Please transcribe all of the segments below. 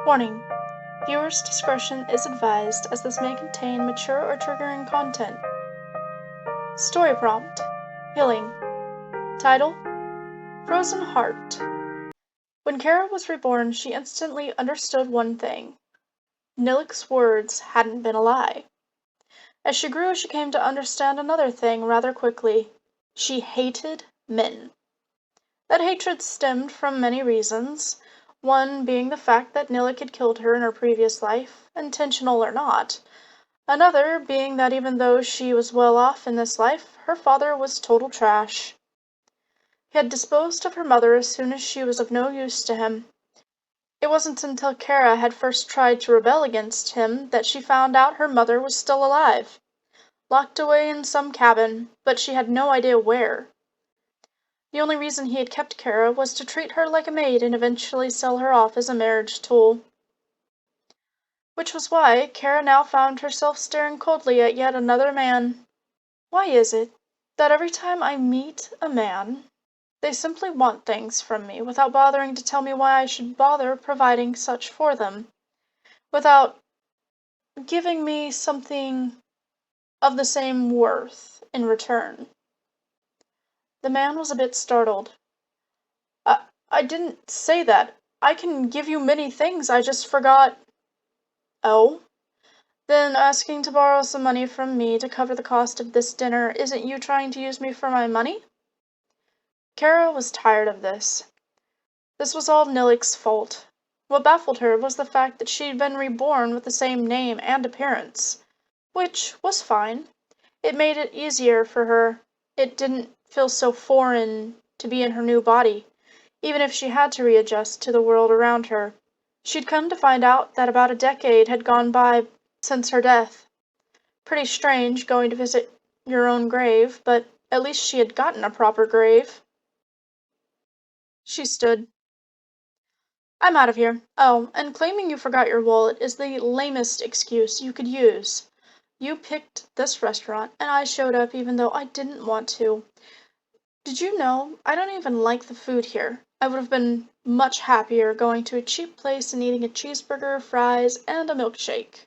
Warning: viewers' discretion is advised as this may contain mature or triggering content. Story prompt: Healing. Title: Frozen Heart. When Kara was reborn, she instantly understood one thing. Nilik's words hadn't been a lie. As she grew, she came to understand another thing rather quickly. She hated men. That hatred stemmed from many reasons, one being the fact that Nilik had killed her in her previous life, intentional or not. Another being that even though she was well off in this life, her father was total trash. He had disposed of her mother as soon as she was of no use to him. It wasn't until Kara had first tried to rebel against him that she found out her mother was still alive, locked away in some cabin, but she had no idea where. The only reason he had kept Kara was to treat her like a maid and eventually sell her off as a marriage tool. Which was why Kara now found herself staring coldly at yet another man. Why is it that every time I meet a man, they simply want things from me without bothering to tell me why I should bother providing such for them, without giving me something of the same worth in return? The man was a bit startled. I didn't say that. I can give you many things, I just forgot. Oh? Then asking to borrow some money from me to cover the cost of this dinner isn't you trying to use me for my money? Kara was tired of this. This was all Nilik's fault. What baffled her was the fact that she'd been reborn with the same name and appearance, which was fine. It made it easier for her. It didn't feel so foreign to be in her new body, even if she had to readjust to the world around her. She'd come to find out that about a decade had gone by since her death. Pretty strange, going to visit your own grave, but at least she had gotten a proper grave. She stood. I'm out of here. Oh, and claiming you forgot your wallet is the lamest excuse you could use. You picked this restaurant, and I showed up even though I didn't want to. Did you know I don't even like the food here? I would have been much happier going to a cheap place and eating a cheeseburger, fries, and a milkshake.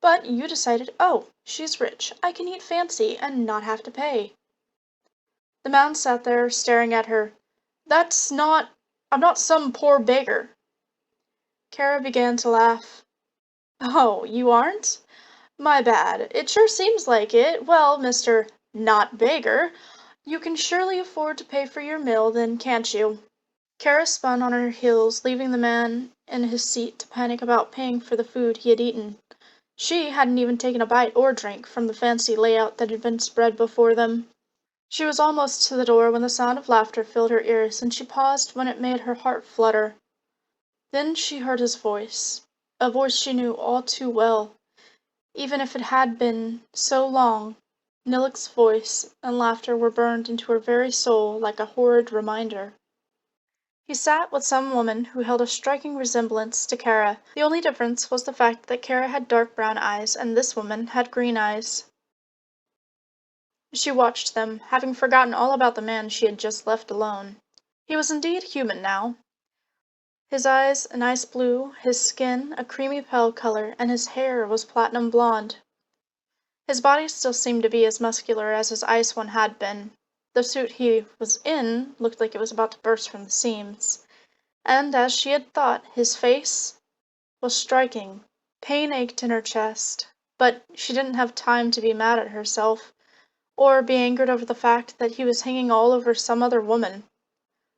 But you decided, oh, she's rich, I can eat fancy and not have to pay. The man sat there, staring at her. I'm not some poor beggar. Kara began to laugh. Oh, you aren't? My bad. It sure seems like it. Well, Mr. Not Beggar, you can surely afford to pay for your meal then, can't you? Kara spun on her heels, leaving the man in his seat to panic about paying for the food he had eaten. She hadn't even taken a bite or drink from the fancy layout that had been spread before them. She was almost to the door when the sound of laughter filled her ears, and she paused when it made her heart flutter. Then she heard his voice, a voice she knew all too well, even if it had been so long. Nilik's voice and laughter were burned into her very soul like a horrid reminder. He sat with some woman who held a striking resemblance to Kara. The only difference was the fact that Kara had dark brown eyes and this woman had green eyes. She watched them, having forgotten all about the man she had just left alone. He was indeed human now. His eyes an ice blue, his skin a creamy pale color, and his hair was platinum blonde. His body still seemed to be as muscular as his ice one had been. The suit he was in looked like it was about to burst from the seams. And, as she had thought, his face was striking. Pain ached in her chest, but she didn't have time to be mad at herself, or be angered over the fact that he was hanging all over some other woman.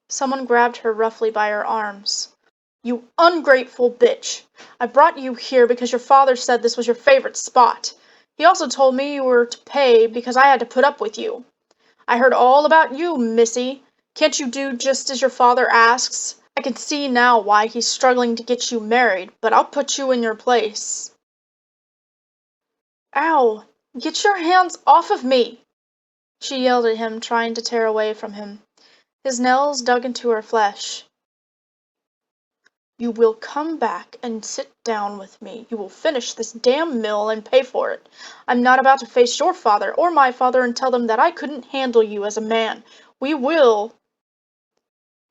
Someone grabbed her roughly by her arms. You ungrateful bitch! I brought you here because your father said this was your favorite spot. He also told me you were to pay because I had to put up with you. I heard all about you, missy. Can't you do just as your father asks? I can see now why he's struggling to get you married, but I'll put you in your place. Ow! Get your hands off of me! She yelled at him, trying to tear away from him. His nails dug into her flesh. You will come back and sit down with me. You will finish this damn meal and pay for it. I'm not about to face your father or my father and tell them that I couldn't handle you as a man. We will.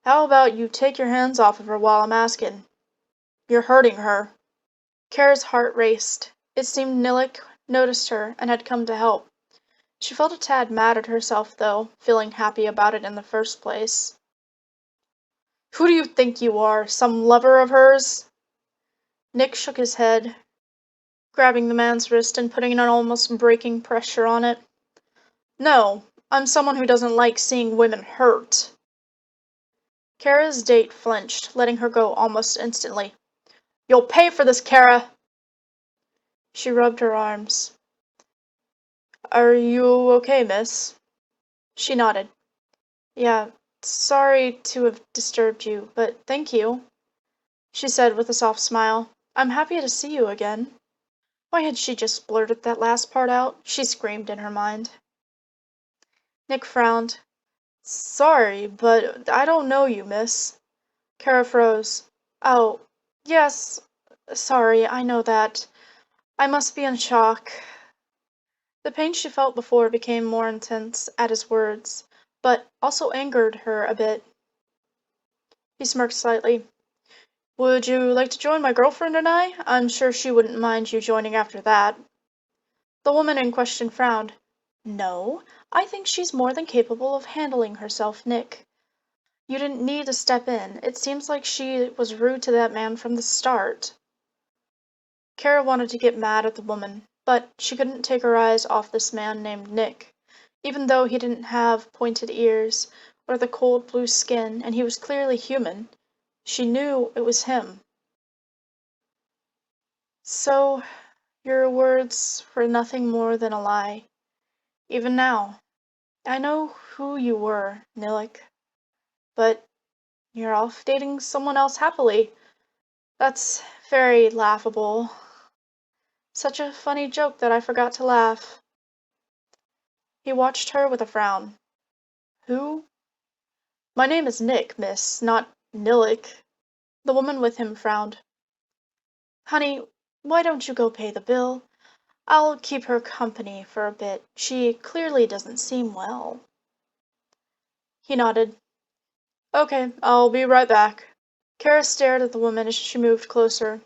How about you take your hands off of her while I'm asking? You're hurting her. Kara's heart raced. It seemed Nilek noticed her and had come to help. She felt a tad mad at herself, though, feeling happy about it in the first place. Who do you think you are, some lover of hers? Nick shook his head, grabbing the man's wrist and putting an almost breaking pressure on it. No, I'm someone who doesn't like seeing women hurt. Kara's date flinched, letting her go almost instantly. You'll pay for this, Kara! She rubbed her arms. Are you okay, miss? She nodded. Yeah, sorry to have disturbed you, but thank you, she said with a soft smile. I'm happy to see you again. Why had she just blurted that last part out? She screamed in her mind. Nick frowned. Sorry, but I don't know you, miss. Kara froze. Oh, yes. Sorry, I know that. I must be in shock. The pain she felt before became more intense at his words, but also angered her a bit. He smirked slightly. Would you like to join my girlfriend and I? I'm sure she wouldn't mind you joining after that. The woman in question frowned. No, I think she's more than capable of handling herself, Nick. You didn't need to step in. It seems like she was rude to that man from the start. Kara wanted to get mad at the woman, but she couldn't take her eyes off this man named Nick. Even though he didn't have pointed ears or the cold blue skin, and he was clearly human, she knew it was him. So, your words were nothing more than a lie. Even now, I know who you were, Nilek, but you're off dating someone else happily. That's very laughable. Such a funny joke that I forgot to laugh. He watched her with a frown. Who? My name is Nick, miss, not Nilek. The woman with him frowned. Honey, why don't you go pay the bill? I'll keep her company for a bit. She clearly doesn't seem well. He nodded. Okay, I'll be right back. Kara stared at the woman as she moved closer.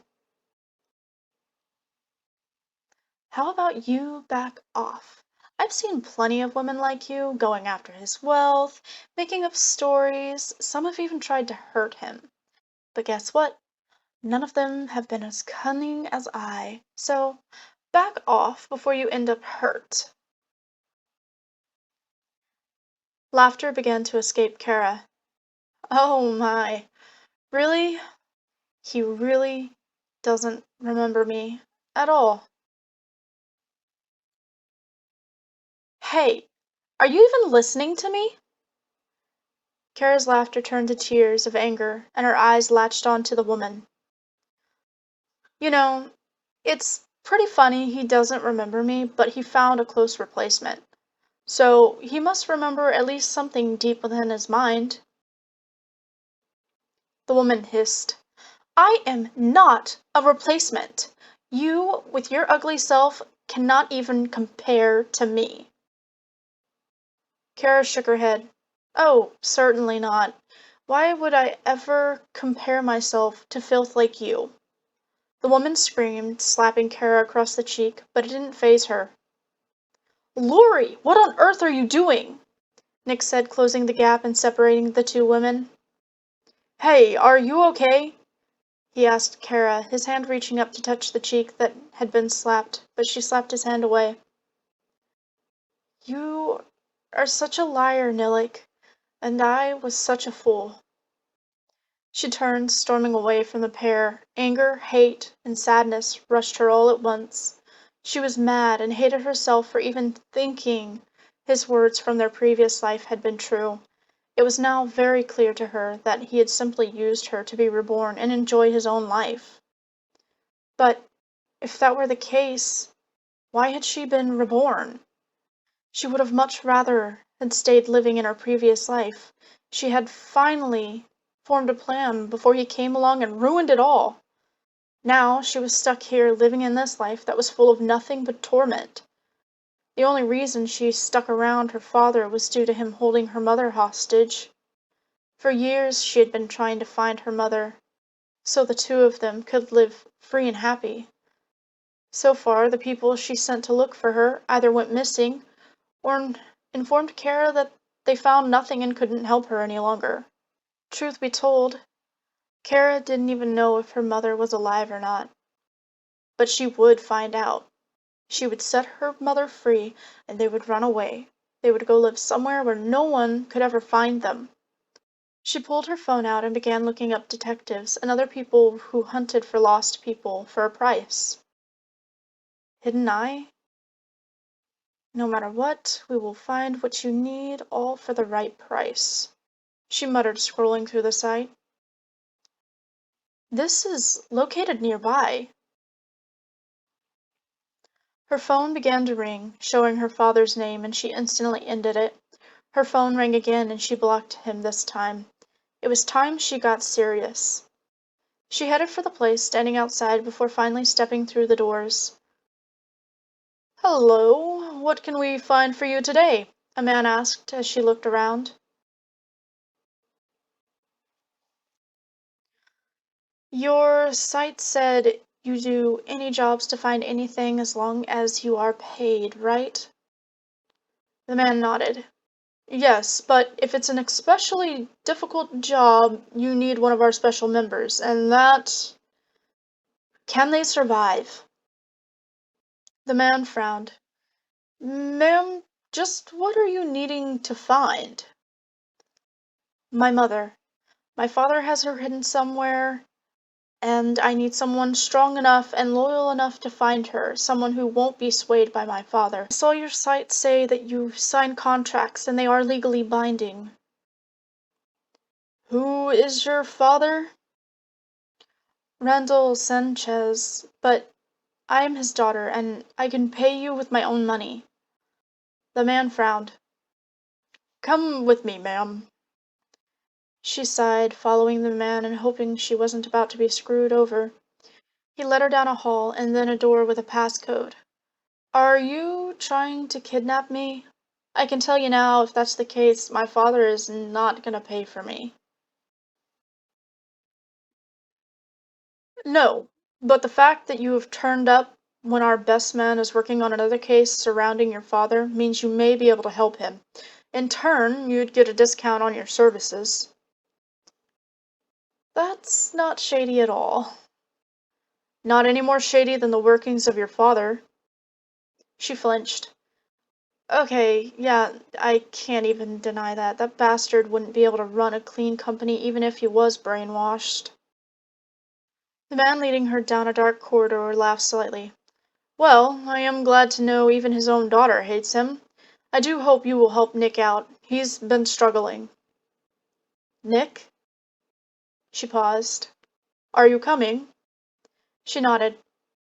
How about you back off? I've seen plenty of women like you going after his wealth, making up stories. Some have even tried to hurt him. But guess what? None of them have been as cunning as I. So back off before you end up hurt. Laughter began to escape Kara. Oh my. Really? He really doesn't remember me at all. Hey, are you even listening to me? Kara's laughter turned to tears of anger, and her eyes latched on to the woman. You know, it's pretty funny he doesn't remember me, but he found a close replacement. So he must remember at least something deep within his mind. The woman hissed. I am not a replacement. You, with your ugly self, cannot even compare to me. Kara shook her head. Oh, certainly not. Why would I ever compare myself to filth like you? The woman screamed, slapping Kara across the cheek, but it didn't faze her. Lori, what on earth are you doing? Nick said, closing the gap and separating the two women. Hey, are you okay? He asked Kara, his hand reaching up to touch the cheek that had been slapped, but she slapped his hand away. You are such a liar, Nilek, and I was such a fool. She turned, storming away from the pair. Anger, hate, and sadness rushed her all at once. She was mad and hated herself for even thinking his words from their previous life had been true. It was now very clear to her that he had simply used her to be reborn and enjoy his own life. But if that were the case, why had she been reborn? She would have much rather had stayed living in her previous life. She had finally formed a plan before he came along and ruined it all. Now she was stuck here living in this life that was full of nothing but torment. The only reason she stuck around her father was due to him holding her mother hostage. For years she had been trying to find her mother, so the two of them could live free and happy. So far, the people she sent to look for her either went missing or informed Kara that they found nothing and couldn't help her any longer. Truth be told, Kara didn't even know if her mother was alive or not. But she would find out. She would set her mother free, and they would run away. They would go live somewhere where no one could ever find them. She pulled her phone out and began looking up detectives and other people who hunted for lost people for a price. Hidden Eye? No matter what, we will find what you need, all for the right price, she muttered, scrolling through the site. This is located nearby. Her phone began to ring, showing her father's name, and she instantly ended it. Her phone rang again, and she blocked him this time. It was time she got serious. She headed for the place, standing outside before finally stepping through the doors. "Hello, what can we find for you today?" a man asked as she looked around. "Your site said you do any jobs to find anything as long as you are paid, right?" The man nodded. "Yes, but if it's an especially difficult job, you need one of our special members, and that—" "Can they survive?" The man frowned. "Ma'am, just what are you needing to find?" "My mother. My father has her hidden somewhere, and I need someone strong enough and loyal enough to find her, someone who won't be swayed by my father. I saw your site say that you sign contracts and they are legally binding." "Who is your father?" "Randall Sanchez, but I am his daughter, and I can pay you with my own money." The man frowned. "Come with me, ma'am." She sighed, following the man and hoping she wasn't about to be screwed over. He led her down a hall and then a door with a passcode. "Are you trying to kidnap me? I can tell you now, if that's the case, my father is not gonna pay for me." "No, but the fact that you have turned up when our best man is working on another case surrounding your father means you may be able to help him. In turn, you'd get a discount on your services." "That's not shady at all." "Not any more shady than the workings of your father." She flinched. "Okay, yeah, I can't even deny that. That bastard wouldn't be able to run a clean company even if he was brainwashed." The man leading her down a dark corridor laughed slightly. "Well, I am glad to know even his own daughter hates him. I do hope you will help Nick out. He's been struggling." "Nick?" She paused. "Are you coming?" She nodded.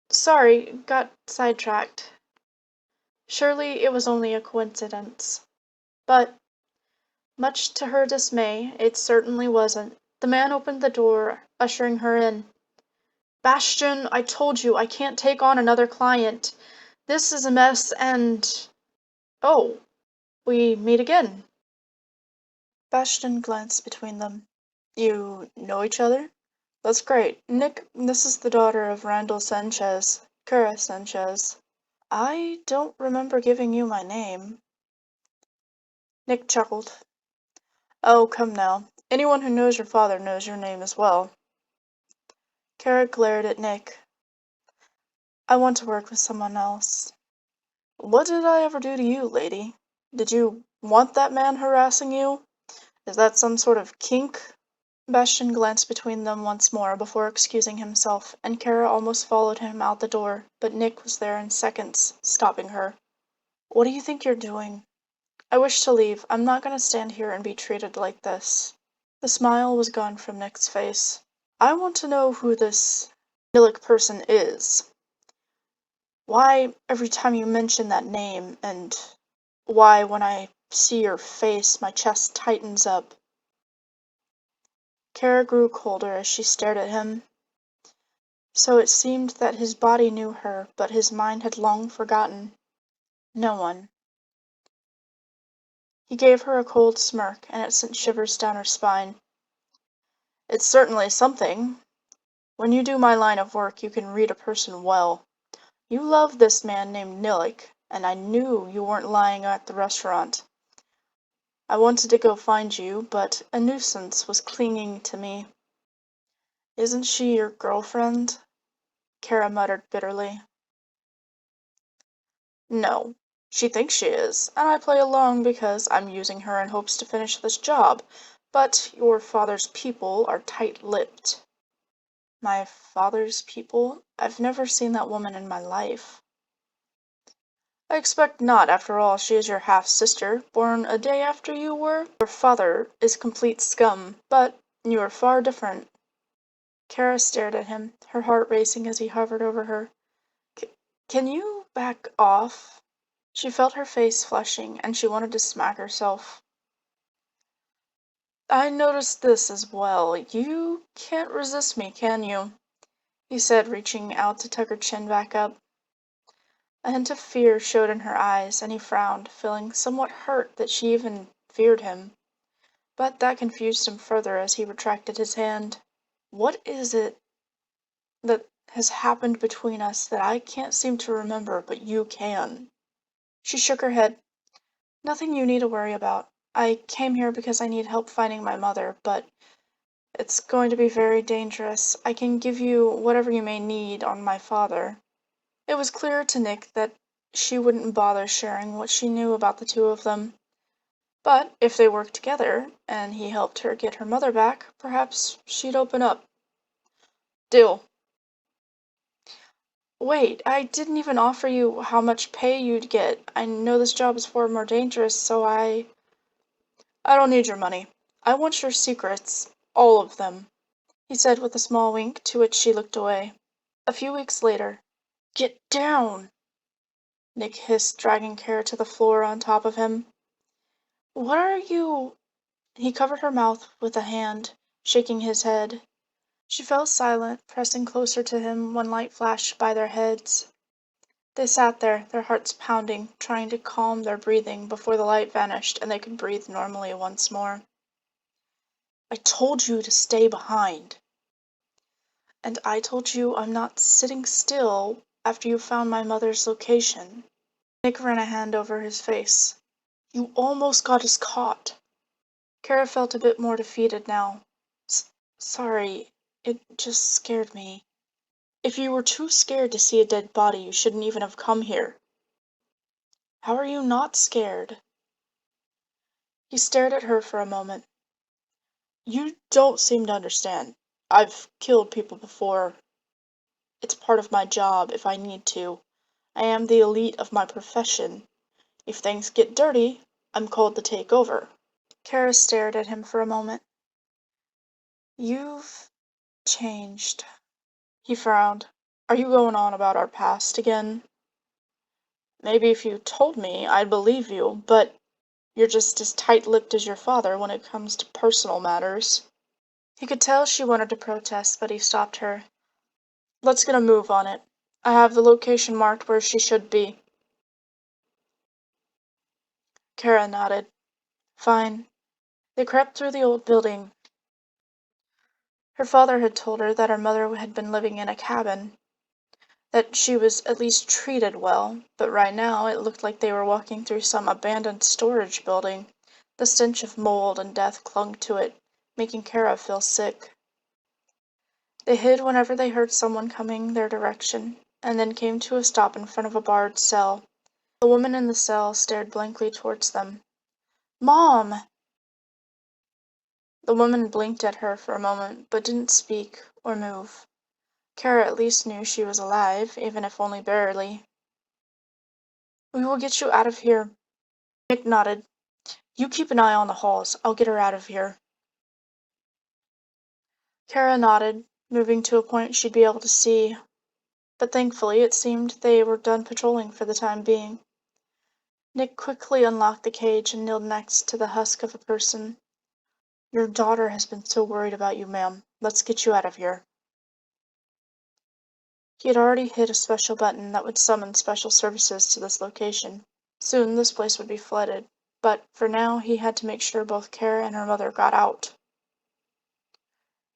"Sorry, got sidetracked." Surely it was only a coincidence. But, much to her dismay, it certainly wasn't. The man opened the door, ushering her in. "Bastian, I told you I can't take on another client. This is a mess and—" "Oh, we meet again." Bastian glanced between them. "You know each other? That's great. Nick, this is the daughter of Randall Sanchez, Kara Sanchez." "I don't remember giving you my name." Nick chuckled. "Oh, come now. Anyone who knows your father knows your name as well." Kara glared at Nick. "I want to work with someone else." "What did I ever do to you, lady? Did you want that man harassing you? Is that some sort of kink?" Bastian glanced between them once more before excusing himself, and Kara almost followed him out the door, but Nick was there in seconds, stopping her. "What do you think you're doing?" "I wish to leave. I'm not gonna stand here and be treated like this." The smile was gone from Nick's face. "I want to know who this Milik person is. Why, every time you mention that name, and why, when I see your face, my chest tightens up." Kara grew colder as she stared at him. So it seemed that his body knew her, but his mind had long forgotten. No one. He gave her a cold smirk, and it sent shivers down her spine. "It's certainly something. When you do my line of work, you can read a person well. You love this man named Nilik, and I knew you weren't lying at the restaurant. I wanted to go find you, but a nuisance was clinging to me. Isn't she your girlfriend? Kara muttered bitterly. No. She thinks she is, and I play along because I'm using her in hopes to finish this job, but your father's people are tight-lipped. My father's people? I've never seen that woman in my life. I expect not, after all, she is your half-sister, born a day after you were. Your father is complete scum, but you are far different. Kara stared at him, her heart racing as he hovered over her. Can you back off? She felt her face flushing, and she wanted to smack herself. I noticed this as well. You can't resist me, can you? He said, reaching out to tuck her chin back up. A hint of fear showed in her eyes, and he frowned, feeling somewhat hurt that she even feared him. But that confused him further as he retracted his hand. What is it that has happened between us that I can't seem to remember, but you can? She shook her head. Nothing you need to worry about. I came here because I need help finding my mother, but it's going to be very dangerous. I can give you whatever you may need on my father. It was clear to Nick that she wouldn't bother sharing what she knew about the two of them. But if they worked together, and he helped her get her mother back, perhaps she'd open up. Deal. Wait, I didn't even offer you how much pay you'd get. I know this job is far more dangerous, so I don't need your money. I want your secrets. All of them, he said with a small wink, to which she looked away. A few weeks later. Get down! Nick hissed, dragging Kara to the floor on top of him. What are you? He covered her mouth with a hand, shaking his head. She fell silent, pressing closer to him when light flashed by their heads. They sat there, their hearts pounding, trying to calm their breathing before the light vanished and they could breathe normally once more. I told you to stay behind. And I told you I'm not sitting still after you found my mother's location. Nick ran a hand over his face. You almost got us caught. Kara felt a bit more defeated now. Sorry, it just scared me. If you were too scared to see a dead body, you shouldn't even have come here. How are you not scared? He stared at her for a moment. You don't seem to understand. I've killed people before. It's part of my job if I need to. I am the elite of my profession. If things get dirty, I'm called to take over. Kara stared at him for a moment. You've changed. He frowned. Are you going on about our past again? Maybe if you told me, I'd believe you, but you're just as tight-lipped as your father when it comes to personal matters. He could tell she wanted to protest, but he stopped her. Let's get a move on it. I have the location marked where she should be. Kara nodded. Fine. They crept through the old building. Her father had told her that her mother had been living in a cabin, that she was at least treated well, but right now it looked like they were walking through some abandoned storage building. The stench of mold and death clung to it, making Kara feel sick. They hid whenever they heard someone coming their direction, and then came to a stop in front of a barred cell. The woman in the cell stared blankly towards them. Mom! The woman blinked at her for a moment, but didn't speak or move. Kara at least knew she was alive, even if only barely. We will get you out of here. Nick nodded. You keep an eye on the halls. I'll get her out of here. Kara nodded, moving to a point she'd be able to see, but thankfully it seemed they were done patrolling for the time being. Nick quickly unlocked the cage and kneeled next to the husk of a person. Your daughter has been so worried about you, ma'am. Let's get you out of here. He had already hit a special button that would summon special services to this location. Soon this place would be flooded, but for now he had to make sure both Kara and her mother got out.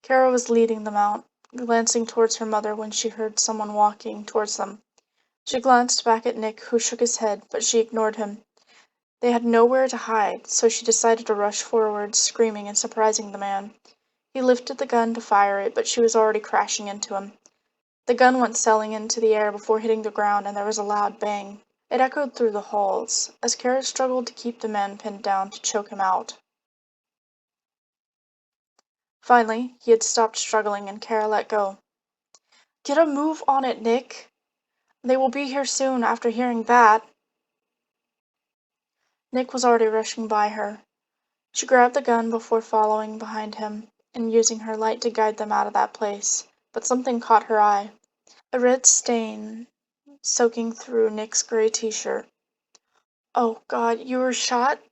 Kara was leading them out, glancing towards her mother when she heard someone walking towards them. She glanced back at Nick, who shook his head, but she ignored him. They had nowhere to hide, so she decided to rush forward, screaming and surprising the man. He lifted the gun to fire it, but she was already crashing into him. The gun went sailing into the air before hitting the ground, and there was a loud bang. It echoed through the halls, as Kara struggled to keep the man pinned down to choke him out. Finally, he had stopped struggling, and Kara let go. "Get a move on it, Nick. They will be here soon after hearing that." Nick was already rushing by her. She grabbed the gun before following behind him and using her light to guide them out of that place, but something caught her eye. A red stain soaking through Nick's gray t-shirt. "Oh, God, you were shot?"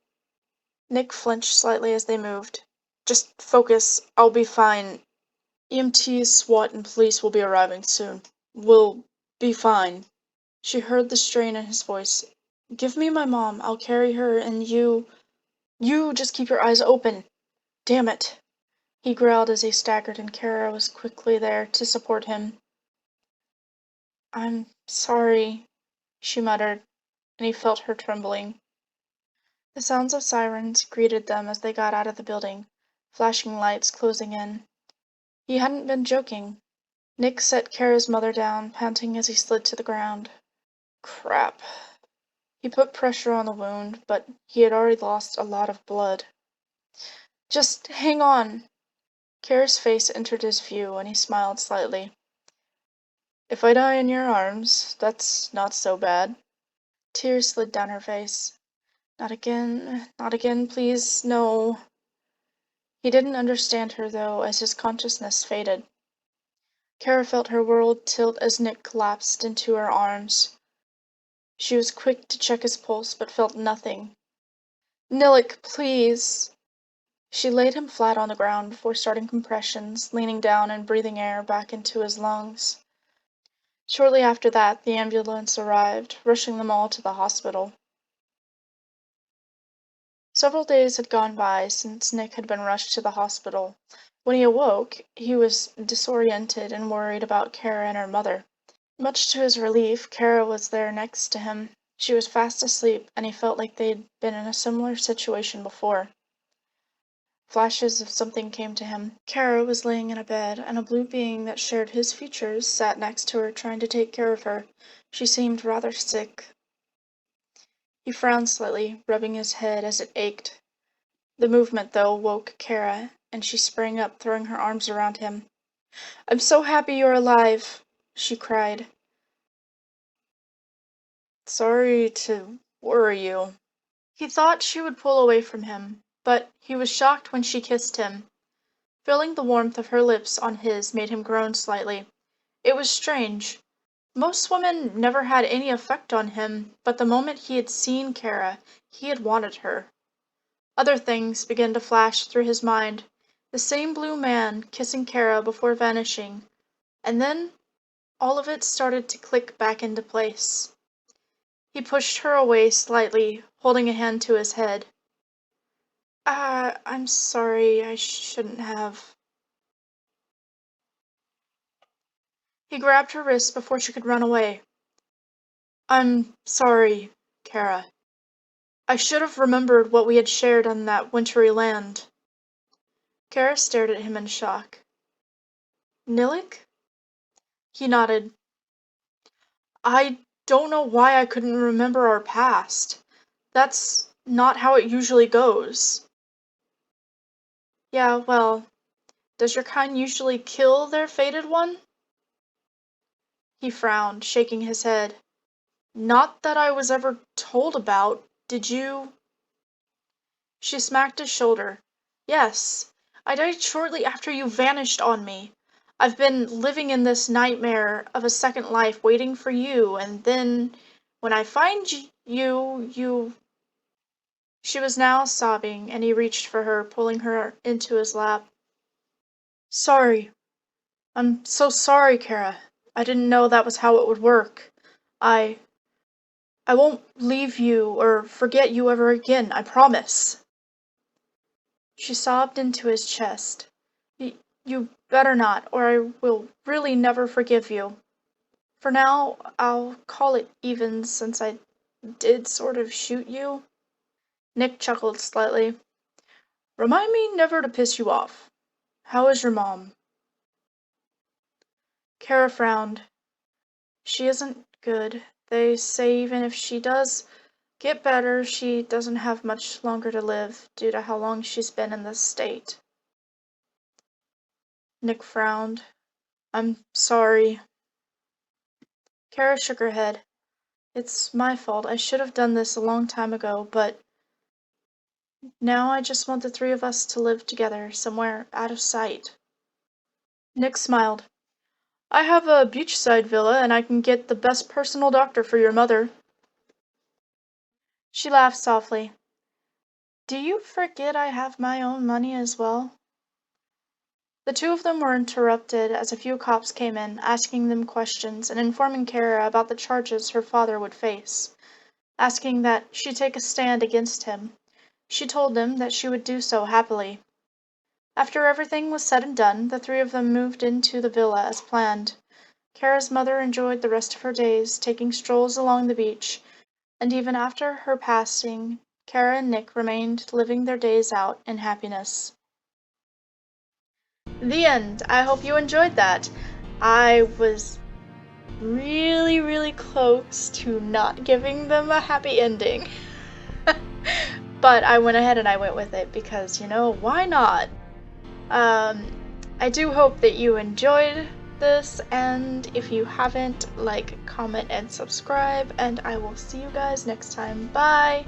Nick flinched slightly as they moved. "Just focus. I'll be fine. EMTs, SWAT, and police will be arriving soon. We'll be fine." She heard the strain in his voice. "Give me my mom. I'll carry her, and you just keep your eyes open. Damn it," he growled as he staggered, and Kara was quickly there to support him. "I'm sorry," she muttered, and he felt her trembling. The sounds of sirens greeted them as they got out of the building, flashing lights closing in. He hadn't been joking. Nick set Kara's mother down, panting as he slid to the ground. Crap. He put pressure on the wound, but he had already lost a lot of blood. "Just hang on." Kara's face entered his view, and he smiled slightly. "If I die in your arms, that's not so bad." Tears slid down her face. Not again, please, no." He didn't understand her, though, as his consciousness faded. Kara felt her world tilt as Nick collapsed into her arms. She was quick to check his pulse, but felt nothing. "Nillik, please." She laid him flat on the ground before starting compressions, leaning down and breathing air back into his lungs. Shortly after that, the ambulance arrived, rushing them all to the hospital. Several days had gone by since Nick had been rushed to the hospital. When he awoke, he was disoriented and worried about Kara and her mother. Much to his relief, Kara was there next to him. She was fast asleep, and he felt like they'd been in a similar situation before. Flashes of something came to him. Kara was laying in a bed, and a blue being that shared his features sat next to her, trying to take care of her. She seemed rather sick. He frowned slightly, rubbing his head as it ached. The movement, though, woke Kara, and she sprang up, throwing her arms around him. "I'm so happy you're alive," she cried. "Sorry to worry you." He thought she would pull away from him, but he was shocked when she kissed him. Feeling the warmth of her lips on his made him groan slightly. It was strange. Most women never had any effect on him, but the moment he had seen Kara, he had wanted her. Other things began to flash through his mind. The same blue man kissing Kara before vanishing. And then all of it started to click back into place. He pushed her away slightly, holding a hand to his head. I'm sorry, I shouldn't have." He grabbed her wrist before she could run away. "I'm sorry, Kara. I should have remembered what we had shared on that wintry land." Kara stared at him in shock. "Nillik?" He nodded. "I don't know why I couldn't remember our past. That's not how it usually goes." "Yeah, well, does your kind usually kill their fated one?" He frowned, shaking his head. "Not that I was ever told about. Did you?" She smacked his shoulder. "Yes. I died shortly after you vanished on me. I've been living in this nightmare of a second life waiting for you, and then when I find you." She was now sobbing, and he reached for her, pulling her into his lap. "Sorry. I'm so sorry, Kara. I didn't know that was how it would work. I I won't leave you or forget you ever again, I promise." She sobbed into his chest. You better not, or I will really never forgive you. For now, I'll call it even since I did sort of shoot you." Nick chuckled slightly. "Remind me never to piss you off. How is your mom?" Kara frowned. "She isn't good. They say even if she does get better, she doesn't have much longer to live, due to how long she's been in this state." Nick frowned. "I'm sorry." Kara shook her head. "It's my fault. I should have done this a long time ago, but now I just want the three of us to live together, somewhere out of sight." Nick smiled. "I have a beachside villa, and I can get the best personal doctor for your mother." She laughed softly. "Do you forget I have my own money as well?" The two of them were interrupted as a few cops came in, asking them questions and informing Kara about the charges her father would face, asking that she take a stand against him. She told them that she would do so happily. After everything was said and done, the three of them moved into the villa as planned. Kara's mother enjoyed the rest of her days, taking strolls along the beach, and even after her passing, Kara and Nick remained living their days out in happiness. The end. I hope you enjoyed that. I was really, really close to not giving them a happy ending. But I went ahead and I went with it because, why not? I do hope that you enjoyed this, and if you haven't, like, comment, and subscribe, and I will see you guys next time. Bye!